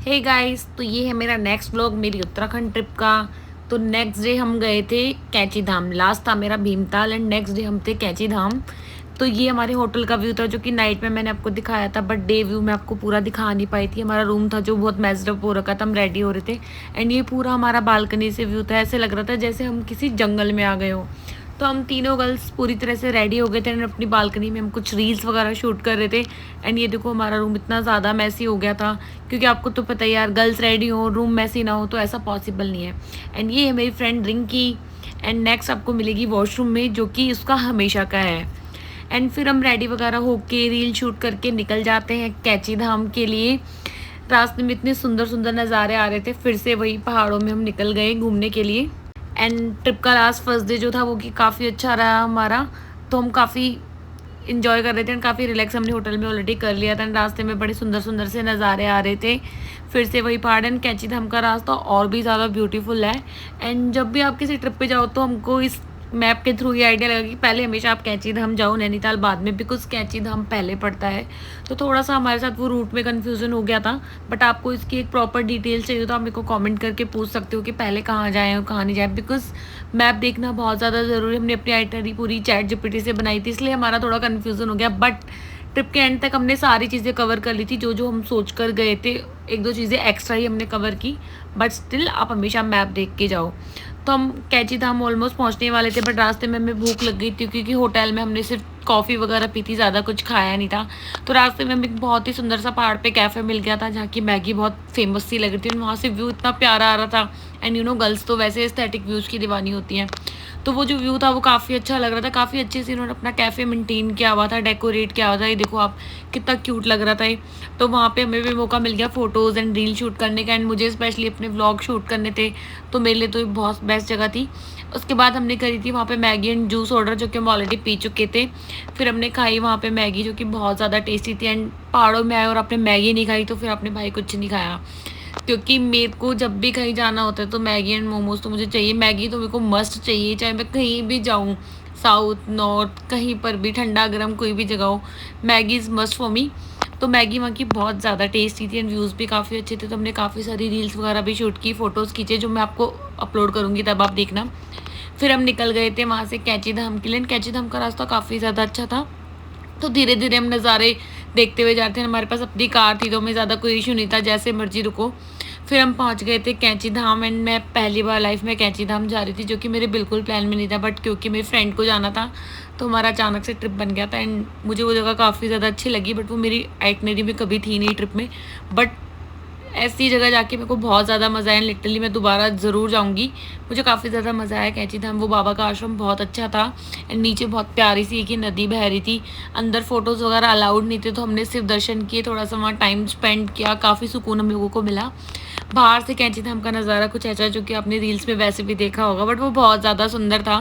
Hey guys, तो ये है मेरा नेक्स्ट ब्लॉग मेरी उत्तराखंड ट्रिप का। तो नेक्स्ट डे हम गए थे कैंची धाम। लास्ट था मेरा भीमताल एंड नेक्स्ट डे हम थे कैंची धाम। तो ये हमारे होटल का व्यू था जो कि नाइट में मैंने आपको दिखाया था, बट डे व्यू मैं आपको पूरा दिखा नहीं पाई थी। हमारा रूम था जो बहुत मेस्डअप हो रखा था, हम रेडी हो रहे थे एंड ये पूरा हमारा बालकनी से व्यू था। ऐसे लग रहा था जैसे हम किसी जंगल में आ गए हो। तो हम तीनों गर्ल्स पूरी तरह से रेडी हो गए थे एंड अपनी बालकनी में हम कुछ रील्स वगैरह शूट कर रहे थे। एंड ये देखो हमारा रूम इतना ज़्यादा मैसी हो गया था, क्योंकि आपको तो पता ही यार, गर्ल्स रेडी हो रूम मैसी ना हो तो ऐसा पॉसिबल नहीं है। एंड ये है मेरी फ्रेंड रिंकी। एंड नेक्स्ट आपको मिलेगी वॉशरूम में, जो कि उसका हमेशा का है। एंड फिर हम रेडी वगैरह होके रील शूट करके निकल जाते हैं कैंची धाम के लिए। रास्ते में इतने सुंदर सुंदर नज़ारे आ रहे थे, फिर से वही पहाड़ों में हम निकल गए घूमने के लिए। एंड ट्रिप का लास्ट फर्स्ट डे जो था वो कि काफ़ी अच्छा रहा हमारा। तो हम काफ़ी इंजॉय कर रहे थे एंड काफ़ी रिलैक्स हमने होटल में ऑलरेडी कर लिया था। एंड रास्ते में बड़े सुंदर सुंदर से नज़ारे आ रहे थे, फिर से वही पहाड़। एंड कैंची धाम का रास्ता और भी ज़्यादा ब्यूटीफुल है। एंड जब भी आप किसी ट्रिप पे जाओ तो हमको इस मैप के थ्रू ये आइडिया लगा कि पहले हमेशा आप कैंची धाम जाओ, नैनीताल बाद में, बिकॉज कैंची धाम पहले पड़ता है। तो थोड़ा सा हमारे साथ वो रूट में कन्फ्यूज़न हो गया था। बट आपको इसकी एक प्रॉपर डिटेल चाहिए तो आप मेरे को कमेंट करके पूछ सकते हो कि पहले कहाँ जाएँ और कहाँ नहीं जाए, बिकॉज मैप देखना बहुत ज़्यादा ज़रूरी। हमने अपनी आइटनरी पूरी चैट जीपीटी से बनाई थी, इसलिए हमारा थोड़ा कन्फ्यूज़न हो गया। बट ट्रिप के एंड तक हमने सारी चीज़ें कवर कर ली थी जो जो हम सोच कर गए थे। एक दो चीज़ें एक्स्ट्रा ही हमने कवर की, बट स्टिल आप हमेशा मैप देख के जाओ। तो हम कैंची धाम ऑलमोस्ट पहुंचने वाले थे, बट रास्ते में हमें भूख लग गई थी, क्योंकि होटल में हमने सिर्फ कॉफ़ी वगैरह पी थी, ज़्यादा कुछ खाया नहीं था। तो रास्ते में हमें एक बहुत ही सुंदर सा पहाड़ पे कैफ़े मिल गया था, जहाँ की मैगी बहुत फेमस सी लग रही थी। वहाँ से व्यू इतना प्यारा आ रहा था। एंड यू नो, गर्ल्स तो वैसे एस्थेटिक व्यूज़ की दीवानी होती हैं। तो वो जो व्यू था वो काफ़ी अच्छा लग रहा था। काफ़ी अच्छे से इन्होंने अपना कैफ़े मेंटेन किया हुआ था, डेकोरेट किया हुआ था। ये देखो आप, कितना क्यूट लग रहा था ये। तो वहाँ पे हमें भी मौका मिल गया फ़ोटोज़ एंड रील शूट करने का। एंड मुझे स्पेशली अपने व्लॉग शूट करने थे, तो मेरे लिए तो ये बहुत बेस्ट जगह थी। उसके बाद हमने करी थी वहाँ पे मैगी एंड जूस ऑर्डर, जो कि हम ऑलरेडी पी चुके थे। फिर हमने खाई वहाँ पे मैगी, जो कि बहुत ज़्यादा टेस्टी थी। एंड पहाड़ों में आए और आपने मैगी नहीं खाई तो फिर आपने भाई कुछ नहीं खाया, क्योंकि मेरे को जब भी कहीं जाना होता है तो मैगी एंड मोमोज तो मुझे चाहिए। मैगी तो मेरे को मस्ट चाहिए, चाहे मैं कहीं भी जाऊँ, साउथ नॉर्थ कहीं पर भी, ठंडा गर्म कोई भी जगह हो, Maggi is must for me. तो मैगी वहाँ की बहुत ज़्यादा टेस्टी थी एंड व्यूज़ भी काफ़ी अच्छे थे। तो हमने काफ़ी सारी रील्स वगैरह भी शूट की, फ़ोटोज़ खींचे, जो मैं आपको अपलोड करूँगी तब आप देखना। फिर हम निकल गए थे वहाँ से कैंची धाम के लिए। कैंची धाम का रास्ता काफ़ी ज़्यादा अच्छा था। तो धीरे धीरे हम नज़ारे देखते हुए जाते हैं। हमारे पास अपनी कार थी तो हमें ज़्यादा कोई इशू नहीं था, जैसे मर्जी रुको। फिर हम पहुंच गए थे कैंची धाम। एंड मैं पहली बार लाइफ में कैंची धाम जा रही थी, जो कि मेरे बिल्कुल प्लान में नहीं था, बट क्योंकि मेरी फ्रेंड को जाना था तो हमारा अचानक से ट्रिप बन गया था। एंड मुझे वो जगह काफ़ी ज़्यादा अच्छी लगी, बट वो मेरी आइटनरी में कभी थी नहीं ट्रिप में। बट ऐसी जगह जाके मेरे को बहुत ज़्यादा मज़ा आया। लिटरली मैं दोबारा ज़रूर जाऊँगी, मुझे काफ़ी ज़्यादा मज़ा आया कैंची धाम। वो बाबा का आश्रम बहुत अच्छा था एंड नीचे बहुत प्यारी सी एक ही नदी बह रही थी। अंदर फ़ोटोज़ वगैरह अलाउड नहीं थे, तो हमने सिर्फ दर्शन किए, थोड़ा सा वहाँ टाइम स्पेंड किया। काफ़ी सुकून हम लोगों को मिला। बाहर से कैंची धाम का नज़ारा कुछ ऐसा है जो कि आपने रील्स में वैसे भी देखा होगा, बट वो बहुत ज़्यादा सुंदर था।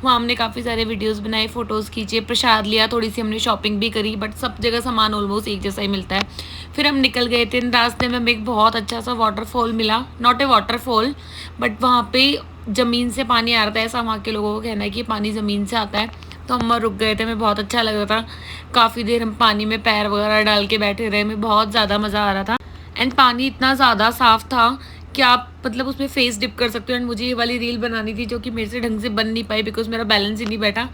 वहाँ हमने काफ़ी सारे वीडियोज़ बनाए, फ़ोटोज़ खींचे, प्रसाद लिया, थोड़ी सी हमने शॉपिंग भी करी, बट सब जगह सामान ऑलमोस्ट एक जैसा ही मिलता है। फिर हम निकल गए थे। रास्ते में हमें एक बहुत अच्छा सा वाटरफॉल मिला, नॉट ए वाटरफॉल, बट वहाँ पे ज़मीन से पानी आ रहा था। ऐसा वहाँ के लोगों का कहना है कि पानी ज़मीन से आता है। तो हम वहाँ रुक गए थे, हमें बहुत अच्छा लग रहा था। काफ़ी देर हम पानी में पैर वगैरह डाल के बैठे रहे, हमें बहुत ज़्यादा मज़ा आ रहा था। एंड पानी इतना ज़्यादा साफ़ था कि आप मतलब उसमें फेस डिप कर सकते हो। एंड मुझे ये वाली रील बनानी थी, जो कि मेरे से ढंग से बन नहीं पाई, बिकॉज मेरा बैलेंस ही नहीं बैठा।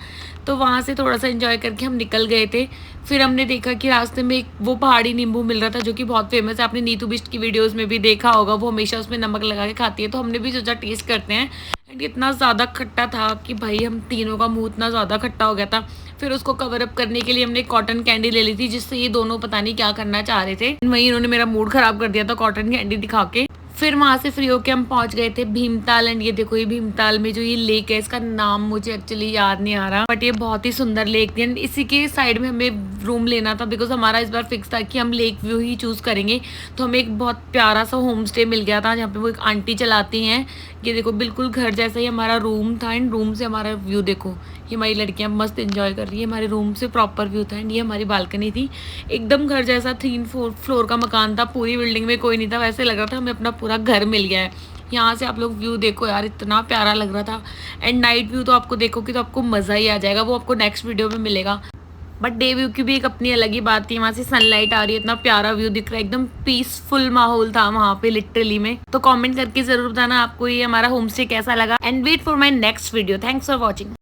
तो वहाँ से थोड़ा सा एंजॉय करके हम निकल गए थे। फिर हमने देखा कि रास्ते में एक वो पहाड़ी नींबू मिल रहा था, जो कि बहुत फेमस है। आपने नीतू बिष्ट की वीडियोज़ में भी देखा होगा, वो हमेशा उसमें नमक लगा के खाती है। तो हमने भी सोचा टेस्ट करते हैं। एंड इतना ज़्यादा खट्टा था कि भाई हम तीनों का मुँह इतना ज़्यादा खट्टा हो गया था। फिर उसको कवर अप करने के लिए हमने कॉटन कैंडी ले ली थी, जिससे ये दोनों पता नहीं क्या करना चाह रहे थे। वहीं इन्होंने मेरा मूड ख़राब कर दिया था कॉटन कैंडी दिखा के। फिर वहाँ से फ्री होके हम पहुँच गए थे भीमताल। एंड ये देखो, ये भीमताल में जो ये लेक है, इसका नाम मुझे एक्चुअली याद नहीं आ रहा, बट ये बहुत ही सुंदर लेक थी। एंड इसी के साइड में हमें रूम लेना था, बिकॉज हमारा इस बार फिक्स था कि हम लेक व्यू ही चूज़ करेंगे। तो हमें एक बहुत प्यारा सा होम स्टे मिल गया था, जहाँ पे वो एक आंटी चलाती हैं। ये देखो, बिल्कुल घर जैसा ही हमारा रूम था। एंड रूम से हमारा व्यू देखो, ये हमारी लड़कियां मस्त एंजॉय कर रही है। हमारे रूम से प्रॉपर व्यू था एंड ये हमारी बालकनी थी। एकदम घर जैसा 3-4 फ्लोर का मकान था, पूरी बिल्डिंग में कोई नहीं था, वैसे लग रहा था हमें अपना पूरा घर मिल गया है। यहाँ से आप लोग व्यू देखो यार, इतना प्यारा लग रहा था। एंड नाइट व्यू तो आपको देखोगे तो आपको मज़ा ही आ जाएगा, वो आपको नेक्स्ट वीडियो में मिलेगा। बट डे व्यू की भी एक अपनी अलग ही बात थी। वहाँ से सनलाइट आ रही है, इतना प्यारा व्यू दिख रहा है, एकदम पीसफुल माहौल था वहाँ पे लिटरली में। तो कमेंट करके जरूर बताना आपको ये हमारा होम स्टे कैसा लगा and wait for my next video. Thanks for watching.